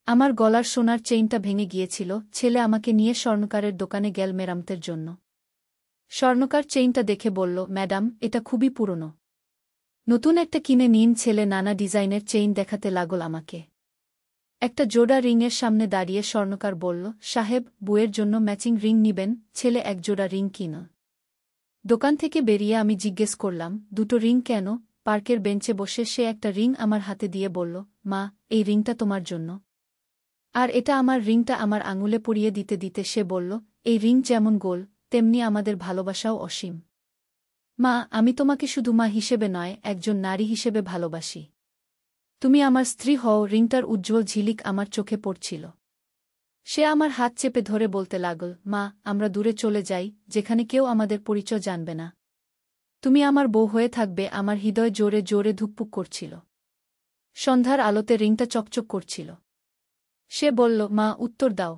আমার গলার সোনার চেইনটা ভেঙে গিয়েছিল। ছেলে আমাকে নিয়ে স্বর্ণকারের দোকানে গেল মেরামতের জন্য। স্বর্ণকার চেইনটা দেখে বলল, ম্যাডাম, এটা খুবই পুরনো। নতুন একটা কিনে নিন। ছেলে নানা ডিজাইনের চেইন দেখাতে লাগল আমাকে। একটা জোড়া রিংয়ের সামনে দাঁড়িয়ে স্বর্ণকার বলল, সাহেব, বউয়ের জন্য ম্যাচিং রিং নিবেন? ছেলে এক জোড়া রিং কিন। দোকান থেকে বেরিয়ে আমি জিজ্ঞেস করলাম, দুটো রিং কেন? পার্কের বেঞ্চে বসে সে একটা রিং আমার হাতে দিয়ে বলল, মা, এই রিংটা তোমার জন্য। আর এটা আমার রিংটা আমার আঙুলে পরিয়ে দিতে দিতে সে বলল, এই রিং যেমন গোল, তেমনি আমাদের ভালোবাসাও অসীম। মা, আমি তোমাকে শুধু মা হিসেবে নয়, একজন নারী হিসেবে ভালোবাসি। তুমি আমার স্ত্রী হও। রিংটার উজ্জ্বল ঝিলিক আমার চোখে পড়ছিল। সে আমার হাত চেপে ধরে বলতে লাগল, মা, আমরা দূরে চলে যাই, যেখানে কেউ আমাদের পরিচয় জানবে না। তুমি আমার বউ হয়ে থাকবে। আমার হৃদয় জোরে জোরে ধুকপুক করছিল। সন্ধ্যার আলোতে রিংটা চকচক করছিল। সে বলল, মা, উত্তর দাও।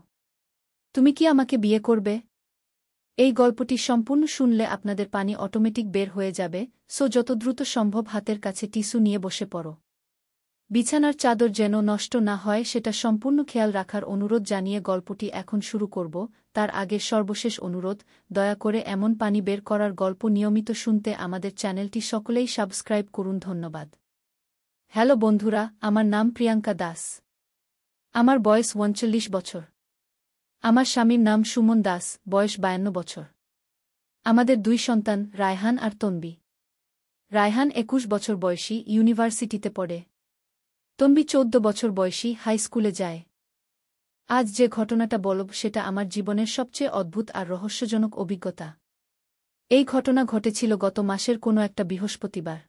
তুমি কি আমাকে বিয়ে করবে? এই গল্পটি সম্পূর্ণ শুনলে আপনাদের পানি অটোমেটিক বের হয়ে যাবে, সো যত দ্রুত সম্ভব হাতের কাছে টিস্যু নিয়ে বসে পড়ো। বিছানার চাদর যেন নষ্ট না হয় সেটা সম্পূর্ণ খেয়াল রাখার অনুরোধ জানিয়ে গল্পটি এখন শুরু করব। তার আগে সর্বশেষ অনুরোধ, দয়া করে এমন পানি বের করার গল্প নিয়মিত শুনতে আমাদের চ্যানেলটি সকলেই সাবস্ক্রাইব করুন। ধন্যবাদ। হ্যালো বন্ধুরা, আমার নাম প্রিয়াঙ্কা দাস। আমার বয়স 39 বছর। আমার স্বামীর নাম সুমন দাস, বয়স 52 বছর। আমাদের 2 সন্তান, রায়হান আর তনবি। রায়হান 21 বছর বয়সী, ইউনিভার্সিটিতে পড়ে। তনবি 14 বছর বয়সী, হাই স্কুলে যায়। আজ যে ঘটনাটা বলব সেটা আমার জীবনের সবচেয়ে অদ্ভুত আর রহস্যজনক অভিজ্ঞতা। এই ঘটনা ঘটেছিল গত মাসের কোনো একটা বৃহস্পতিবার।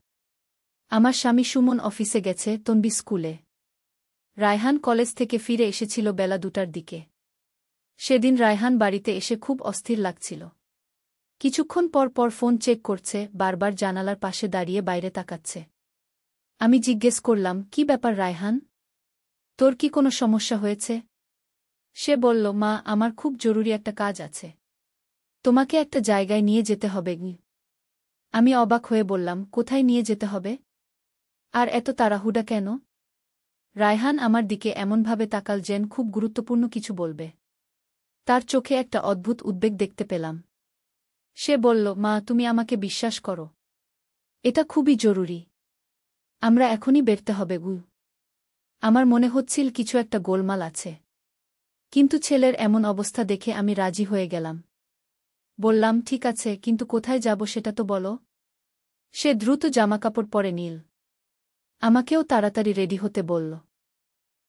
আমার স্বামী সুমন অফিসে গেছে, তনবি স্কুলে। রায়হান কলেজ থেকে ফিরে এসেছিল বেলা 2টার দিকে। সেদিন রায়হান বাড়িতে এসে খুব অস্থির লাগছিল। কিছুক্ষণ পর পর ফোন চেক করছে, বারবার জানালার পাশে দাঁড়িয়ে বাইরে তাকাচ্ছে। আমি জিজ্ঞেস করলাম, কি ব্যাপার রায়হান? তোর কি কোনো সমস্যা হয়েছে? সে বলল, মা, আমার খুব জরুরি একটা কাজ আছে। তোমাকে একটা জায়গায় নিয়ে যেতে হবে। আমি অবাক হয়ে বললাম, কোথায় নিয়ে যেতে হবে? আর এত তাড়াহুড়া কেন? রায়হান আমার দিকে এমনভাবে তাকাল যেন খুব গুরুত্বপূর্ণ কিছু বলবে। তার চোখে একটা অদ্ভুত উদ্বেগ দেখতে পেলাম। সে বলল, মা, তুমি আমাকে বিশ্বাস করো। এটা খুবই জরুরি। আমরা এখনই বেরতে হবে। আমার মনে হচ্ছিল কিছু একটা গোলমাল আছে। কিন্তু ছেলের এমন অবস্থা দেখে আমি রাজি হয়ে গেলাম। বললাম, ঠিক আছে, কিন্তু কোথায় যাব সেটা তো বলো। সে দ্রুত জামাকাপড় পরে নিল। আমাকেও তাড়াতাড়ি রেডি হতে বলল।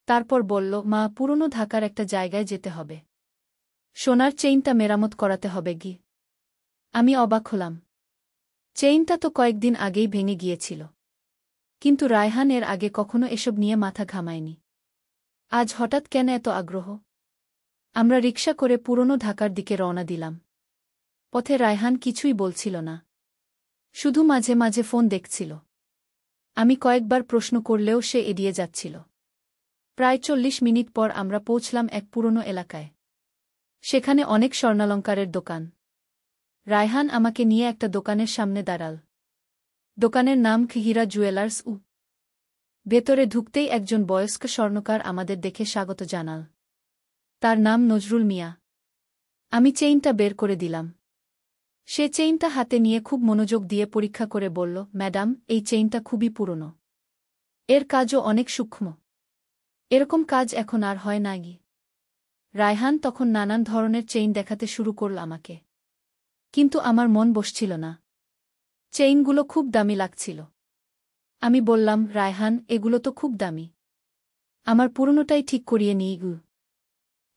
তারপর বলল, মা, পুরনো ঢাকার একটা জায়গায় যেতে হবে। সোনার চেইনটা মেরামত করাতে হবে। আমি অবাক হলাম। চেইনটা তো কয়েকদিন আগেই ভেঙে গিয়েছিল। কিন্তু রায়হান এর আগে কখনো এসব নিয়ে মাথা ঘামায়নি। আজ হঠাৎ কেন এত আগ্রহ? আমরা রিকশা করে পুরনো ঢাকার দিকে রওনা দিলাম। পথে রায়হান কিছুই বলছিল না। শুধু মাঝে মাঝে ফোন দেখছিল। আমি কয়েকবার প্রশ্ন করলেও সে এড়িয়ে যাচ্ছিল। প্রায় 40 মিনিট পর আমরা পৌঁছলাম এক পুরনো এলাকায়। সেখানে অনেক স্বর্ণালঙ্কারের দোকান। রায়হান আমাকে নিয়ে একটা দোকানের সামনে দাঁড়াল। দোকানের নাম হীরা জুয়েলার্স। ভেতরে ঢুকতেই একজন বয়স্ক স্বর্ণকার আমাদের দেখে স্বাগত জানাল। তার নাম নজরুল মিয়া। আমি চেইনটা বের করে দিলাম। সে চেইনটা হাতে নিয়ে খুব মনোযোগ দিয়ে পরীক্ষা করে বলল, ম্যাডাম, এই চেইনটা খুবই পুরনো। এর কাজও অনেক সূক্ষ্ম। এরকম কাজ এখন আর হয় না। রায়হান তখন নানান ধরনের চেইন দেখাতে শুরু করল আমাকে। কিন্তু আমার মন বসছিল না। চেইনগুলো খুব দামি লাগছিল। আমি বললাম, রায়হান, এগুলো তো খুব দামি। আমার পুরনোটাই ঠিক করিয়ে নিই।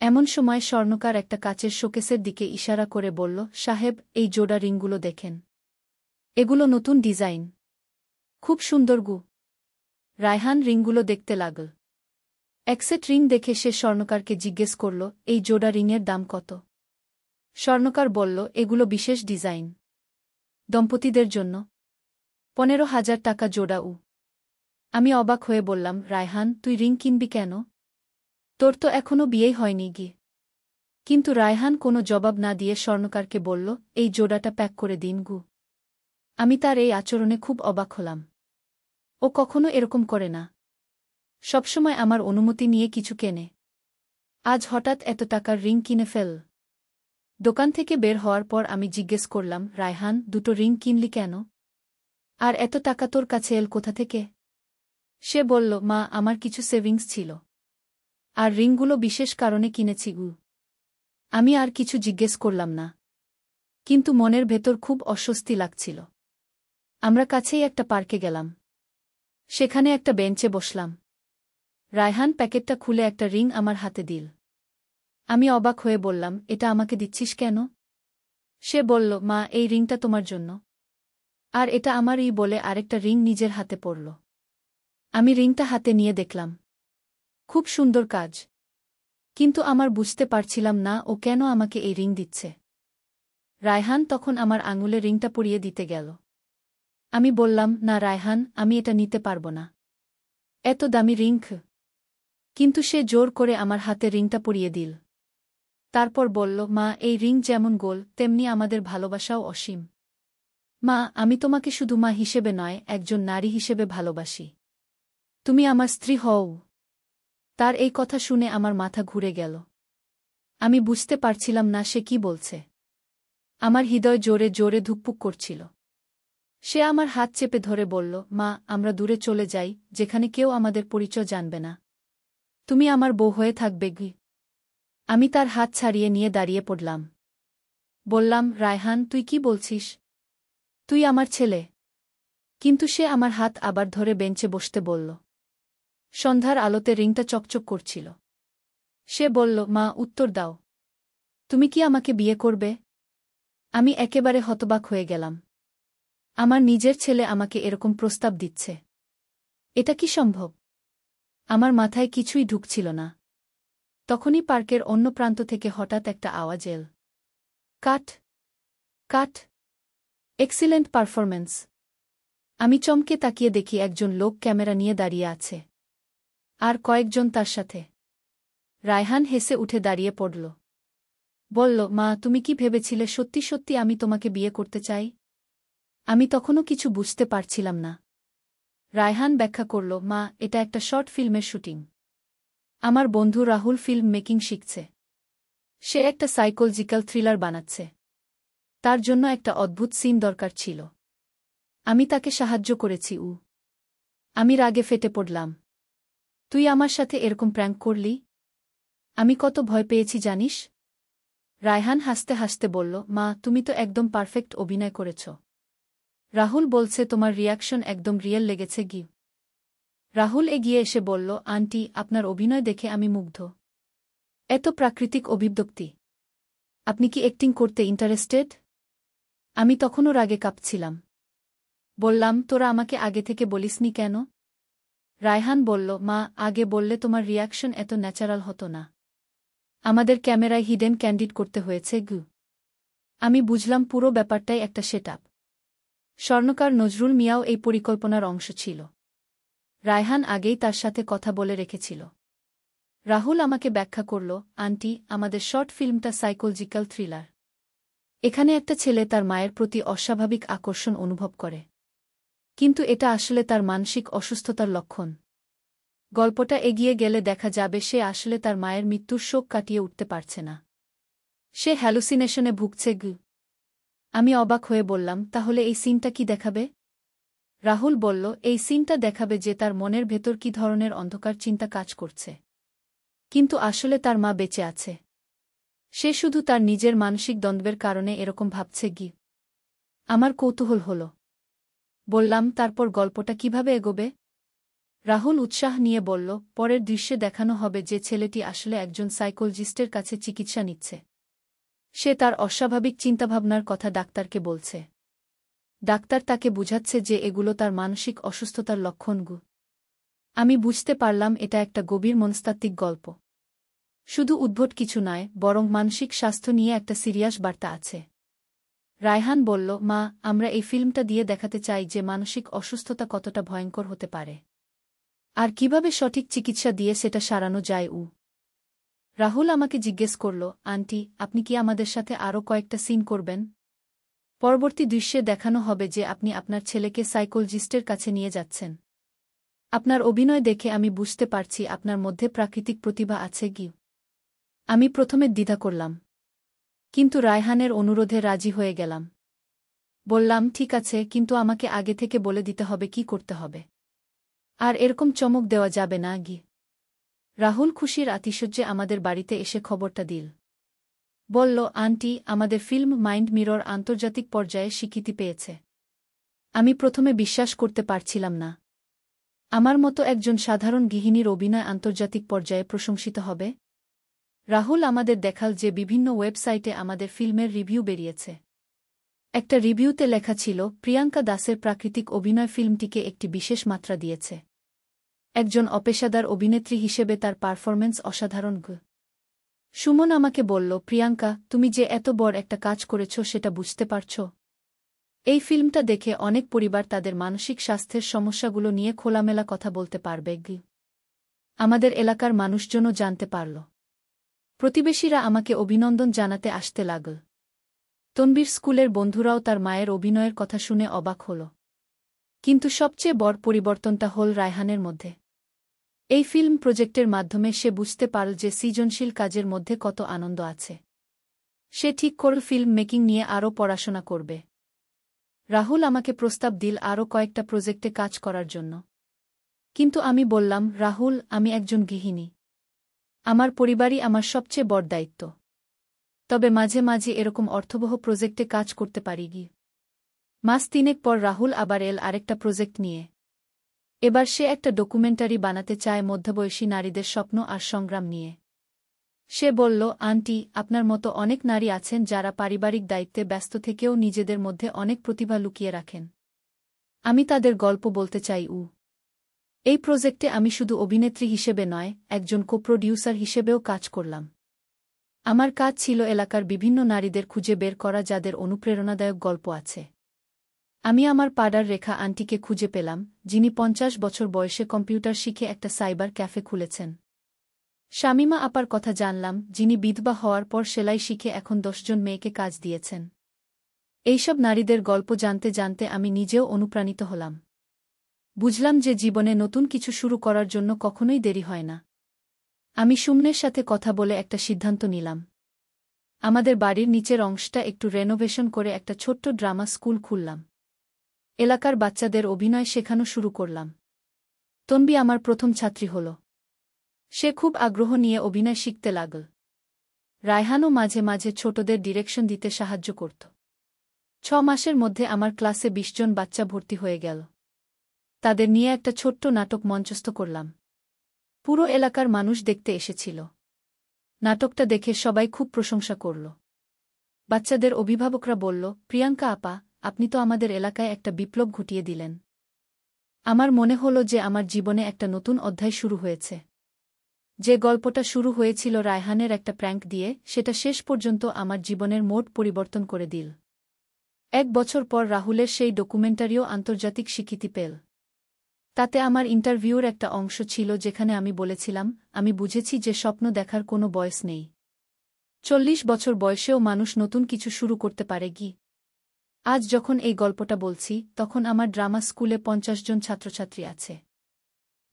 এমন সময় স্বর্ণকার একটা কাচের শোকেসের দিকে ইশারা করে বলল, সাহেব, এই জোড়া রিংগুলো দেখেন। এগুলো নতুন ডিজাইন। খুব সুন্দর। রায়হান রিংগুলো দেখতে লাগল। এক সেট রিং দেখে সে স্বর্ণকারকে জিজ্ঞেস করল, এই জোড়া রিংয়ের দাম কত? স্বর্ণকার বলল, এগুলো বিশেষ ডিজাইন। দম্পতিদের জন্য। 15,000 টাকা জোড়া। আমি অবাক হয়ে বললাম, রায়হান, তুই রিং কিনবি কেন? তোর তো এখনও বিয়েই হয়নি। কিন্তু রায়হান কোনো জবাব না দিয়ে স্বর্ণকারকে বলল, এই জোড়াটা প্যাক করে দিন। আমি তার এই আচরণে খুব অবাক হলাম। ও কখনো এরকম করে না। সবসময় আমার অনুমতি নিয়ে কিছু কেনে। আজ হঠাৎ এত টাকার রিং কিনে ফেল। দোকান থেকে বের হওয়ার পর আমি জিজ্ঞেস করলাম, রায়হান, দুটো রিং কিনলি কেন? আর এত টাকা তোর কাছে এল কোথা থেকে? সে বলল, মা, আমার কিছু সেভিংস ছিল, আর রিংগুলো বিশেষ কারণে কিনেছি গু। আমি আর কিছু জিজ্ঞেস করলাম না, কিন্তু মনের ভেতর খুব অস্বস্তি লাগছিল। আমরা কাছেই একটা পার্কে গেলাম। সেখানে একটা বেঞ্চে বসলাম। রায়হান প্যাকেটটা খুলে একটা রিং আমার হাতে দিল। আমি অবাক হয়ে বললাম, এটা আমাকে দিচ্ছিস কেন? সে বলল, মা, এই রিংটা তোমার জন্য। আর এটা আমারই বলে আরেকটা রিং নিজের হাতে পড়ল। আমি রিংটা হাতে নিয়ে দেখলাম। খুব সুন্দর কাজ। কিন্তু আমার বুঝতে পারছিলাম না ও কেন আমাকে এই রিং দিচ্ছে। রায়হান তখন আমার আঙুলে রিংটা পরিয়ে দিতে গেল। আমি বললাম, না রায়হান, আমি এটা নিতে পারব না। এত দামি রিং। কিন্তু সে জোর করে আমার হাতে রিংটা পরিয়ে দিল। তারপর বলল, মা, এই রিং যেমন গোল তেমনি আমাদের ভালোবাসাও অসীম। মা, আমি তোমাকে শুধু মা হিসেবে নয়, একজন নারী হিসেবে ভালোবাসি। তুমি আমার স্ত্রী হও। তার এই কথা শুনে আমার মাথা ঘুরে গেল। আমি বুঝতে পারছিলাম না সে কি বলছে। আমার হৃদয় জোরে জোরে ধুকপুক করছিল। সে আমার হাত চেপে ধরে বলল, মা, আমরা দূরে চলে যাই, যেখানে কেউ আমাদের পরিচয় জানবে না। তুমি আমার বউ হয়ে থাকবে গি। আমি তার হাত ছাড়িয়ে নিয়ে দাঁড়িয়ে পড়লাম। বললাম, রায়হান, তুই কি বলছিস? তুই আমার ছেলে। কিন্তু সে আমার হাত আবার ধরে বেঞ্চে বসতে বলল। সন্ধ্যার আলোতে রিংটা চকচক করছিল। সে বলল, মা, উত্তর দাও। তুমি কি আমাকে বিয়ে করবে? আমি একেবারে হতবাক হয়ে গেলাম। আমার নিজের ছেলে আমাকে এরকম প্রস্তাব দিচ্ছে। এটা কি সম্ভব? আমার মাথায় কিছুই ঢুকছিল না। তখনই পার্কের অন্য প্রান্ত থেকে হঠাৎ একটা আওয়াজ এল। কাট, কাট, এক্সিলেন্ট পারফরম্যান্স। আমি চমকে তাকিয়ে দেখি একজন লোক ক্যামেরা নিয়ে দাঁড়িয়ে আছে, আর কয়েকজন তার সাথে। রায়হান হেসে উঠে দাঁড়িয়ে পড়ল। বলল, মা, তুমি কি ভেবেছিলে সত্যি সত্যি আমি তোমাকে বিয়ে করতে চাই? আমি তখনও কিছু বুঝতে পারছিলাম না। রায়হান ব্যাখ্যা করল, মা, এটা একটা শর্ট ফিল্মের শুটিং। আমার বন্ধু রাহুল ফিল্ম মেকিং শিখছে। সে একটা সাইকোলজিক্যাল থ্রিলার বানাচ্ছে। তার জন্য একটা অদ্ভুত সিন দরকার ছিল। আমি তাকে সাহায্য করেছি। আমি রাগে ফেটে পড়লাম। তুই আমার সাথে এরকম প্র্যাঙ্ক করলি? আমি কত ভয় পেয়েছি জানিস? রায়হান হাসতে হাসতে বলল, মা, তুমি তো একদম পারফেক্ট অভিনয় করেছ। রাহুল বলছে তোমার রিয়াকশন একদম রিয়েল লেগেছে গি। রাহুল এগিয়ে এসে বলল, আন্টি, আপনার অভিনয় দেখে আমি মুগ্ধ। এত প্রাকৃতিক অভিব্যক্তি। আপনি কি অ্যাক্টিং করতে ইন্টারেস্টেড? আমি তখনও রাগে কাঁপছিলাম। বললাম, তোরা আমাকে আগে থেকে বলিসনি কেন? রায়হান বলল, মা, আগে বললে তোমার রিয়াকশন এত ন্যাচারাল হতো না। আমাদের ক্যামেরায় হিডেন ক্যান্ডিড করতে হয়েছে গু। আমি বুঝলাম পুরো ব্যাপারটাই একটা সেটআপ। স্বর্ণকার নজরুল মিয়াও এই পরিকল্পনার অংশ ছিল। রায়হান আগেই তার সাথে কথা বলে রেখেছিল। রাহুল আমাকে ব্যাখ্যা করল, আন্টি, আমাদের শর্ট ফিল্মটা সাইকোলজিক্যাল থ্রিলার। এখানে একটা ছেলে তার মায়ের প্রতি অস্বাভাবিক আকর্ষণ অনুভব করে। কিন্তু এটা আসলে তার মানসিক অসুস্থতার লক্ষণ। গল্পটা এগিয়ে গেলে দেখা যাবে সে আসলে তার মায়ের মৃত্যুর শোক কাটিয়ে উঠতে পারছে না। সে হ্যালুসিনেশনে ভুগছে গু। আমি অবাক হয়ে বললাম, তাহলে এই সিনটা কি দেখাবে? রাহুল বলল, এই সিনটা দেখাবে যে তার মনের ভেতর কি ধরনের অন্ধকার চিন্তা কাজ করছে। কিন্তু আসলে তার মা বেঁচে আছে। সে শুধু তার নিজের মানসিক দ্বন্দ্বের কারণে এরকম ভাবছে গি। আমার কৌতূহল হল। বললাম, তারপর গল্পটা কিভাবে এগোবে? রাহুল উৎসাহ নিয়ে বলল, পরের দৃশ্যে দেখানো হবে যে ছেলেটি আসলে একজন সাইকোলজিস্টের কাছে চিকিৎসা নিচ্ছে। সে তার অস্বাভাবিক চিন্তাভাবনার কথা ডাক্তারকে বলছে। ডাক্তার তাকে বুঝাচ্ছে যে এগুলো তার মানসিক অসুস্থতার লক্ষণ গু। আমি বুঝতে পারলাম এটা একটা গভীর মনস্তাত্ত্বিক গল্প। শুধু উদ্ভট কিছু নয়, বরং মানসিক স্বাস্থ্য নিয়ে একটা সিরিয়াস বার্তা আছে। রায়হান বলল, মা, আমরা এই ফিল্মটা দিয়ে দেখাতে চাই যে মানসিক অসুস্থতা কতটা ভয়ঙ্কর হতে পারে, আর কিভাবে সঠিক চিকিৎসা দিয়ে সেটা সারানো যায়। রাহুল আমাকে জিজ্ঞেস করল, আন্টি, আপনি কি আমাদের সাথে আরও কয়েকটা সিন করবেন? পরবর্তী দৃশ্যে দেখানো হবে যে আপনি আপনার ছেলেকে সাইকোলজিস্টের কাছে নিয়ে যাচ্ছেন। আপনার অভিনয় দেখে আমি বুঝতে পারছি আপনার মধ্যে প্রাকৃতিক প্রতিভা আছে গি। আমি প্রথমে দ্বিধা করলাম, কিন্তু রায়হানের অনুরোধে রাজি হয়ে গেলাম। বললাম, ঠিক আছে, কিন্তু আমাকে আগে থেকে বলে দিতে হবে কি করতে হবে। আর এরকম চমক দেওয়া যাবে না। রাহুল খুশির আতিশয্যে আমাদের বাড়িতে এসে খবরটা দিল। বলল, আন্টি, আমাদের ফিল্ম মাইন্ড মিরর আন্তর্জাতিক পর্যায়ে স্বীকৃতি পেয়েছে। আমি প্রথমে বিশ্বাস করতে পারছিলাম না। আমার মতো একজন সাধারণ গৃহিণীর অভিনয় আন্তর্জাতিক পর্যায়ে প্রশংসিত হবে। রাহুল আমাদের দেখাল যে বিভিন্ন ওয়েবসাইটে আমাদের ফিল্মের রিভিউ বেরিয়েছে। একটা রিভিউতে লেখা ছিল, প্রিয়াঙ্কা দাসের প্রাকৃতিক অভিনয় ফিল্মটিকে একটি বিশেষ মাত্রা দিয়েছে। একজন অপেশাদার অভিনেত্রী হিসেবে তার পারফরম্যান্স অসাধারণ। সুমন আমাকে বলল, প্রিয়াঙ্কা, তুমি যে এত বড় একটা কাজ করেছ সেটা বুঝতে পারছ? এই ফিল্মটা দেখে অনেক পরিবার তাদের মানসিক স্বাস্থ্যের সমস্যাগুলো নিয়ে খোলামেলা কথা বলতে পারবে। আমাদের এলাকার মানুষজনও জানতে পারল। প্রতিবেশীরা আমাকে অভিনন্দন জানাতে আসতে লাগল। তনবীর স্কুলের বন্ধুরাও তার মায়ের অভিনয়ের কথা শুনে অবাক হল। কিন্তু সবচেয়ে বড় পরিবর্তনটা হল রায়হানের মধ্যে। এই ফিল্ম প্রজেক্টের মাধ্যমে সে বুঝতে পারল যে সৃজনশীল কাজের মধ্যে কত আনন্দ আছে। সে ঠিক করল ফিল্ম মেকিং নিয়ে আরও পড়াশোনা করবে। রাহুল আমাকে প্রস্তাব দিল আরও কয়েকটা প্রজেক্টে কাজ করার জন্য। কিন্তু আমি বললাম, রাহুল, আমি একজন গৃহিণী। আমার পরিবারই আমার সবচেয়ে বড় দায়িত্ব। তবে মাঝে মাঝে এরকম অর্থবহ প্রজেক্টে কাজ করতে পারি। মাস 3 পর রাহুল আবার এল আরেকটা প্রজেক্ট নিয়ে। এবার সে একটা ডকুমেন্টারি বানাতে চায় মধ্যবয়সী নারীদের স্বপ্ন আর সংগ্রাম নিয়ে। সে বলল, আন্টি, আপনার মতো অনেক নারী আছেন যারা পারিবারিক দায়িত্বে ব্যস্ত থেকেও নিজেদের মধ্যে অনেক প্রতিভা লুকিয়ে রাখেন। আমি তাদের গল্প বলতে চাই। এই প্রজেক্টে আমি শুধু অভিনেত্রী হিসেবে নয়, একজন কোপ্রোডিউসার হিসেবেও কাজ করলাম। আমার কাজ ছিল এলাকার বিভিন্ন নারীদের খুঁজে বের করা যাদের অনুপ্রেরণাদায়ক গল্প আছে। আমি আমার পাড়ার রেখা আন্টিকে খুঁজে পেলাম, যিনি 50 বছর বয়সে কম্পিউটার শিখে একটা সাইবার ক্যাফে খুলেছেন। শামিমা আপার কথা জানলাম, যিনি বিধবা হওয়ার পর সেলাই শিখে এখন 10 জন মেয়েকে কাজ দিয়েছেন। এইসব নারীদের গল্প জানতে জানতে আমি নিজেও অনুপ্রাণিত হলাম। বুঝলাম যে জীবনে নতুন কিছু শুরু করার জন্য কখনোই দেরি হয় না। আমি সুমনের সাথে কথা বলে একটা সিদ্ধান্ত নিলাম। আমাদের বাড়ির নিচের অংশটা একটু রেনোভেশন করে একটা ছোট্ট ড্রামা স্কুল খুললাম। এলাকার বাচ্চাদের অভিনয় শেখানো শুরু করলাম। তনবী আমার প্রথম ছাত্রী হল। সে খুব আগ্রহ নিয়ে অভিনয় শিখতে লাগল। রায়হানও মাঝে মাঝে ছোটদের ডিরেকশন দিতে সাহায্য করত। 6 মাসের মধ্যে আমার ক্লাসে 20 জন বাচ্চা ভর্তি হয়ে গেল। তাদের নিয়ে একটা ছোট্ট নাটক মঞ্চস্থ করলাম। পুরো এলাকার মানুষ দেখতে এসেছিল। নাটকটা দেখে সবাই খুব প্রশংসা করল। বাচ্চাদের অভিভাবকরা বলল, প্রিয়াঙ্কা আপা, আপনি তো আমাদের এলাকায় একটা বিপ্লব ঘটিয়ে দিলেন। আমার মনে হল যে আমার জীবনে একটা নতুন অধ্যায় শুরু হয়েছে। যে গল্পটা শুরু হয়েছিল রায়হানের একটা প্র্যাঙ্ক দিয়ে, সেটা শেষ পর্যন্ত আমার জীবনের মোড় পরিবর্তন করে দিল। 1 বছর পর রাহুলের সেই ডকুমেন্টারিও আন্তর্জাতিক স্বীকৃতি পেল। তাতে আমার ইন্টারভিউর একটা অংশ ছিল যেখানে আমি বলেছিলাম, আমি বুঝেছি যে স্বপ্ন দেখার কোনো বয়স নেই। 40 বছর বয়সেও মানুষ নতুন কিছু শুরু করতে পারে। আজ যখন এই গল্পটা বলছি, তখন আমার ড্রামা স্কুলে 50 জন ছাত্রছাত্রী আছে।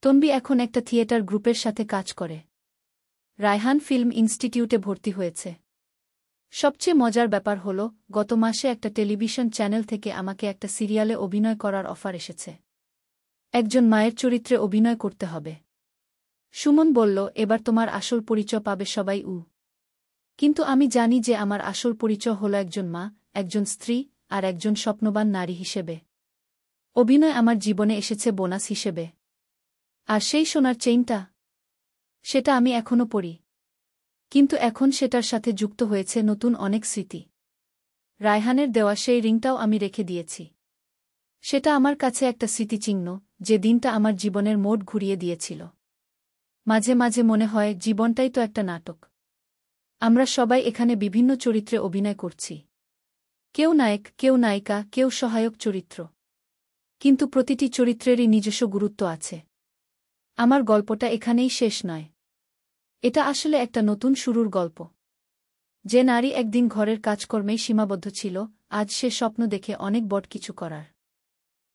তনবী এখন একটা থিয়েটার গ্রুপের সাথে কাজ করে। রায়হান ফিল্ম ইনস্টিটিউটে ভর্তি হয়েছে। সবচেয়ে মজার ব্যাপার হল, গত মাসে একটা টেলিভিশন চ্যানেল থেকে আমাকে একটা সিরিয়ালে অভিনয় করার অফার এসেছে। একজন মায়ের চরিত্রে অভিনয় করতে হবে। সুমন বলল, এবার তোমার আসল পরিচয় পাবে সবাই। কিন্তু আমি জানি যে আমার আসল পরিচয় হল একজন মা, একজন স্ত্রী, আর একজন স্বপ্নবান নারী হিসেবে। অভিনয় আমার জীবনে এসেছে বোনাস হিসেবে। আর সেই সোনার চেইনটা, সেটা আমি এখনো পরি। কিন্তু এখন সেটার সাথে যুক্ত হয়েছে নতুন অনেক স্মৃতি। রায়হানের দেওয়া সেই রিংটাও আমি রেখে দিয়েছি। সেটা আমার কাছে একটা স্মৃতিচিহ্ন, যে দিনটা আমার জীবনের মোড় ঘুরিয়ে দিয়েছিল। মাঝে মাঝে মনে হয় জীবনটাই তো একটা নাটক। আমরা সবাই এখানে বিভিন্ন চরিত্রে অভিনয় করছি। কেউ নায়ক, কেউ নায়িকা, কেউ সহায়ক চরিত্র। কিন্তু প্রতিটি চরিত্রেরই নিজস্ব গুরুত্ব আছে। আমার গল্পটা এখানেই শেষ নয়। এটা আসলে একটা নতুন শুরুর গল্প। যে নারী একদিন ঘরের কাজকর্মেই সীমাবদ্ধ ছিল, আজ সে স্বপ্ন দেখে অনেক বড় কিছু করার।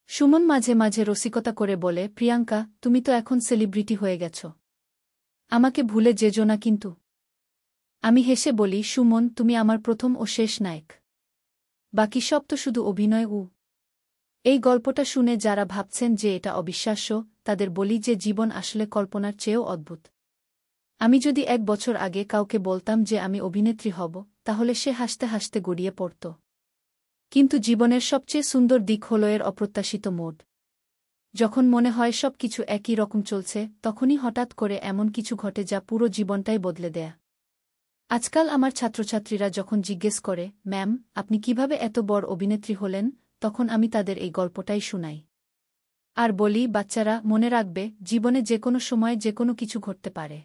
সুমন মাঝে মাঝে রসিকতা করে বলে, প্রিয়াঙ্কা, তুমি তো এখন সেলিব্রিটি হয়ে গেছ। আমাকে ভুলে যেজো না কিন্তু। আমি হেসে বলি, সুমন, তুমি আমার প্রথম ও শেষ নায়ক। বাকি সব তো শুধু অভিনয়। এই গল্পটা শুনে যারা ভাবছেন যে এটা অবিশ্বাস্য, তাদের বলি যে জীবন আসলে কল্পনার চেয়েও অদ্ভুত। আমি যদি 1 বছর আগে কাউকে বলতাম যে আমি অভিনেত্রী হব, তাহলে সে হাসতে হাসতে গড়িয়ে পড়ত। কিন্তু জীবনের সবচেয়ে সুন্দর দিক হল এর অপ্রত্যাশিত মোড়। যখন মনে হয় সব কিছু একই রকম চলছে, তখনই হঠাৎ করে এমন কিছু ঘটে যা পুরো জীবনটাই বদলে দেয়। আজকাল আমার ছাত্রছাত্রীরা যখন জিজ্ঞেস করে, ম্যাম, আপনি কিভাবে এত বড় অভিনেত্রী হলেন, তখন আমি তাদের এই গল্পটাই শোনাই। আর বলি, বাচ্চারা, মনে রাখবে, জীবনে যেকোনো সময় যেকোনো কিছু ঘটতে পারে।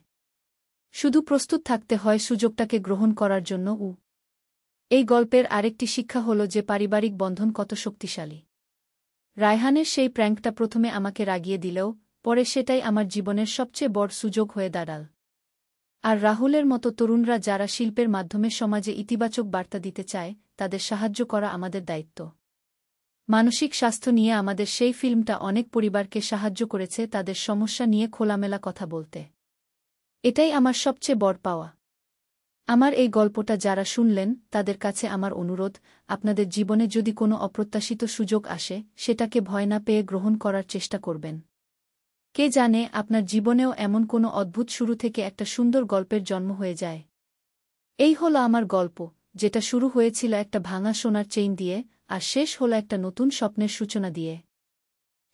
শুধু প্রস্তুত থাকতে হয় সুযোগটাকে গ্রহণ করার জন্য। এই গল্পের আরেকটি শিক্ষা হল যে পারিবারিক বন্ধন কত শক্তিশালী। রায়হানের সেই প্র্যাঙ্কটা প্রথমে আমাকে রাগিয়ে দিলেও পরে সেটাই আমার জীবনের সবচেয়ে বড় সুযোগ হয়ে দাঁড়াল। আর রাহুলের মতো তরুণরা যারা শিল্পের মাধ্যমে সমাজে ইতিবাচক বার্তা দিতে চায়, তাদের সাহায্য করা আমাদের দায়িত্ব। মানসিক স্বাস্থ্য নিয়ে আমাদের সেই ফিল্মটা অনেক পরিবারকে সাহায্য করেছে তাদের সমস্যা নিয়ে খোলামেলা কথা বলতে। এটাই আমার সবচেয়ে বড় পাওয়া। আমার এই গল্পটা যারা শুনলেন, তাদের কাছে আমার অনুরোধ, আপনাদের জীবনে যদি কোনো অপ্রত্যাশিত সুযোগ আসে, সেটাকে ভয় না পেয়ে গ্রহণ করার চেষ্টা করবেন। কে জানে, আপনার জীবনেও এমন কোনো অদ্ভুত শুরু থেকে একটা সুন্দর গল্পের জন্ম হয়ে যায়। এই হলো আমার গল্প, যেটা শুরু হয়েছিল একটা ভাঙা সোনার চেইন দিয়ে, আর শেষ হলো একটা নতুন স্বপ্নের সূচনা দিয়ে।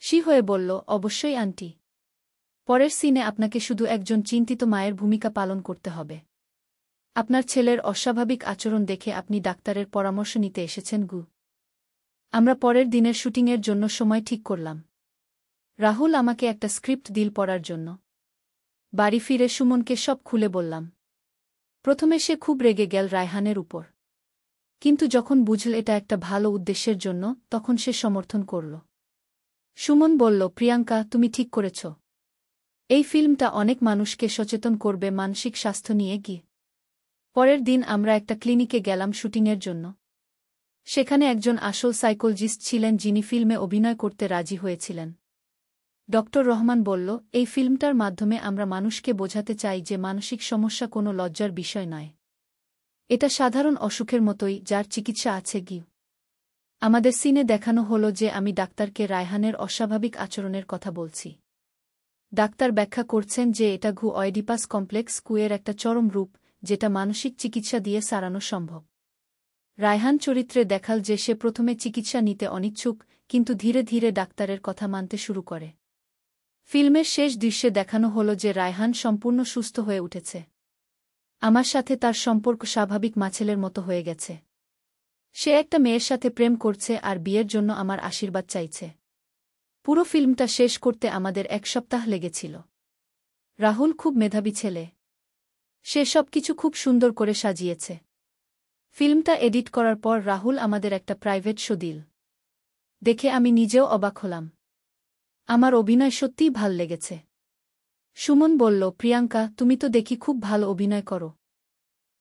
সি হয়ে বলল, অবশ্যই আন্টি। পরের সিনে আপনাকে শুধু একজন চিন্তিত মায়ের ভূমিকা পালন করতে হবে। আপনার ছেলের অস্বাভাবিক আচরণ দেখে আপনি ডাক্তারের পরামর্শ নিতে এসেছেন। আমরা পরের দিনের শুটিংয়ের জন্য সময় ঠিক করলাম। রাহুল আমাকে একটা স্ক্রিপ্ট দিল পড়ার জন্য। বাড়ি ফিরে সুমনকে সব খুলে বললাম। প্রথমে সে খুব রেগে গেল রায়হানের উপর। কিন্তু যখন বুঝল এটা একটা ভালো উদ্দেশ্যের জন্য, তখন সে সমর্থন করল। সুমন বলল, প্রিয়াঙ্কা, তুমি ঠিক করেছ। এই ফিল্মটা অনেক মানুষকে সচেতন করবে মানসিক স্বাস্থ্য নিয়ে। পরের দিন আমরা একটা ক্লিনিকে গেলাম শুটিংয়ের জন্য। সেখানে একজন আসল সাইকোলজিস্ট ছিলেন যিনি ফিল্মে অভিনয় করতে রাজি হয়েছিলেন। ডক্টর রহমান বলল, এই ফিল্মটার মাধ্যমে আমরা মানুষকে বোঝাতে চাই যে মানসিক সমস্যা কোনো লজ্জার বিষয় নয়। এটা সাধারণ অসুখের মতোই, যার চিকিৎসা আছে। আমাদের সিনে দেখানো হলো যে আমি ডাক্তারকে রায়হানের অস্বাভাবিক আচরণের কথা বলছি। ডাক্তার ব্যাখ্যা করছেন যে এটা অয়েডিপাস কমপ্লেক্স এর একটা চরম রূপ, যেটা মানসিক চিকিৎসা দিয়ে সারানো সম্ভব। রায়হান চরিত্রে দেখাল যে সে প্রথমে চিকিৎসা নিতে অনিচ্ছুক, কিন্তু ধীরে ধীরে ডাক্তারের কথা মানতে শুরু করে। ফিল্মের শেষ দৃশ্যে দেখানো হলো যে রায়হান সম্পূর্ণ সুস্থ হয়ে উঠেছে। আমার সাথে তার সম্পর্ক স্বাভাবিক মাছেলের মতো হয়ে গেছে। সে একটা মেয়ের সাথে প্রেম করছে আর বিয়ের জন্য আমার আশীর্বাদ চাইছে। পুরো ফিল্মটা শেষ করতে আমাদের 1 সপ্তাহ লেগেছিল। রাহুল খুব মেধাবী ছেলে। সে সবকিছু খুব সুন্দর করে সাজিয়েছে। ফিল্মটা এডিট করার পর রাহুল আমাদের একটা প্রাইভেট শো দিল। দেখে আমি নিজেও অবাক হলাম। আমার অভিনয় সত্যিই ভাল লেগেছে। সুমন বলল, প্রিয়াঙ্কা, তুমি তো দেখি খুব ভালো অভিনয় করো।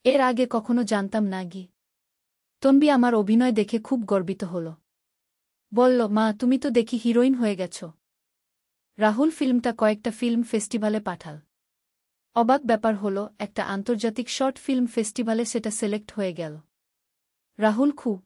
এর আগে কখনো জানতাম না। তন্বী আমার অভিনয় দেখে খুব গর্বিত হল। বলল, মা, তুমি তো দেখি হিরোইন হয়ে গেছ। রাহুল ফিল্মটা কয়েকটা ফিল্ম ফেস্টিভ্যালে পাঠাল। অবাক ব্যাপার হল, একটা আন্তর্জাতিক শর্ট ফিল্ম ফেস্টিভ্যালে সেটা সিলেক্ট হয়ে গেল। রাহুল খুব